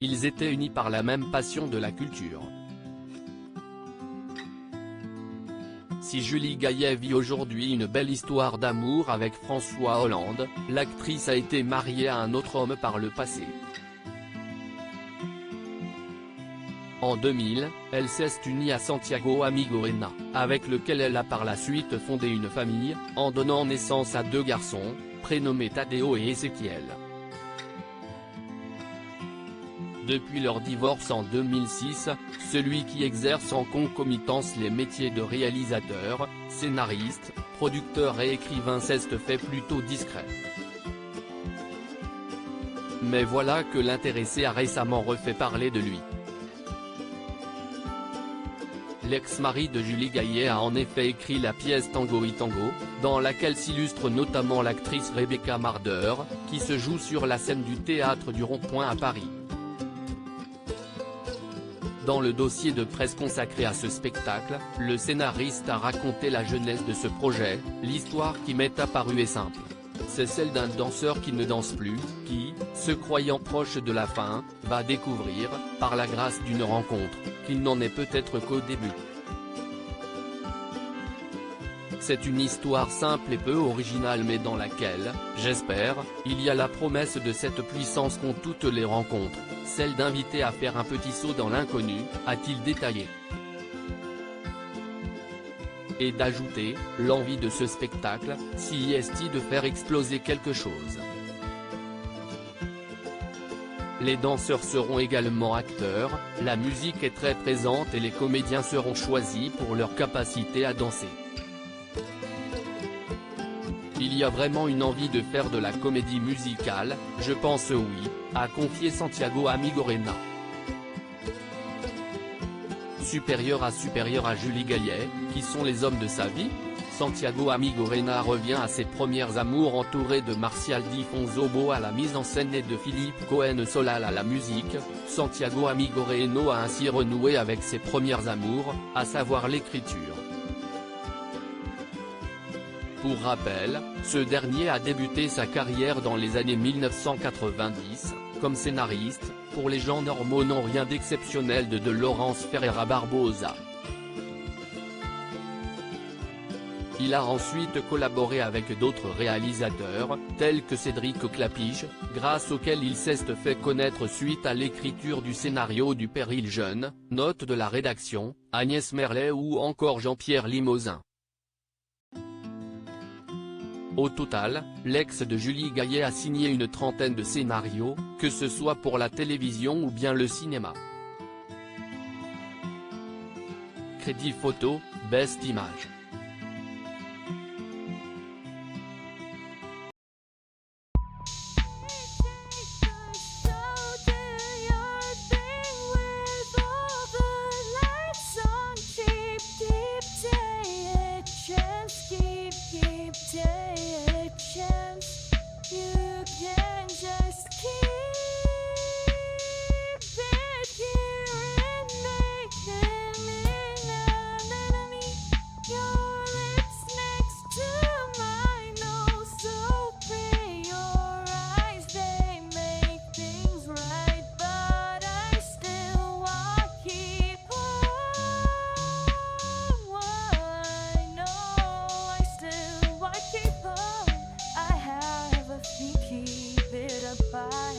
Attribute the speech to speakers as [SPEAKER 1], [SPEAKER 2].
[SPEAKER 1] Ils étaient unis par la même passion de la culture. Si Julie Gaillet vit aujourd'hui une belle histoire d'amour avec François Hollande, l'actrice a été mariée à un autre homme par le passé. En 2000, elle s'est unie à Santiago Amigorena, avec lequel elle a par la suite fondé une famille, en donnant naissance à 2 garçons, prénommés Tadeo et Ezequiel. Depuis leur divorce en 2006, celui qui exerce en concomitance les métiers de réalisateur, scénariste, producteur et écrivain s'est fait plutôt discret. Mais voilà que l'intéressé a récemment refait parler de lui. L'ex-mari de Julie Gaillet a en effet écrit la pièce Tango y Tango, dans laquelle s'illustre notamment l'actrice Rebecca Marder, qui se joue sur la scène du théâtre du Rond-Point à Paris. Dans le dossier de presse consacré à ce spectacle, le scénariste a raconté la genèse de ce projet. L'histoire qui m'est apparue est simple. C'est celle d'un danseur qui ne danse plus, qui, se croyant proche de la fin, va découvrir, par la grâce d'une rencontre, qu'il n'en est peut-être qu'au début. C'est une histoire simple et peu originale mais dans laquelle, j'espère, il y a la promesse de cette puissance qu'ont toutes les rencontres, celle d'inviter à faire un petit saut dans l'inconnu, a-t-il détaillé. Et d'ajouter, l'envie de ce spectacle, si est de faire exploser quelque chose. Les danseurs seront également acteurs, la musique est très présente et les comédiens seront choisis pour leur capacité à danser. Il y a vraiment une envie de faire de la comédie musicale, je pense oui, a confié Santiago Amigorena. Supérieur à Julie Gaillet, qui sont les hommes de sa vie, Santiago Amigorena revient à ses premières amours entouré de Martial Di Fonzobo à la mise en scène et de Philippe Cohen-Solal à la musique. Santiago Amigorena a ainsi renoué avec ses premières amours, à savoir l'écriture. Pour rappel, ce dernier a débuté sa carrière dans les années 1990, comme scénariste, pour Les gens normaux n'ont rien d'exceptionnel de Laurence Ferreira Barbosa. Il a ensuite collaboré avec d'autres réalisateurs, tels que Cédric Clapiche, grâce auquel il s'est fait connaître suite à l'écriture du scénario du Péril jeune, note de la rédaction, Agnès Merlet ou encore Jean-Pierre Limousin. Au total, l'ex de Julie Gaillet a signé une trentaine de scénarios, que ce soit pour la télévision ou bien le cinéma. Crédit photo, Best Image.
[SPEAKER 2] Keep it apart.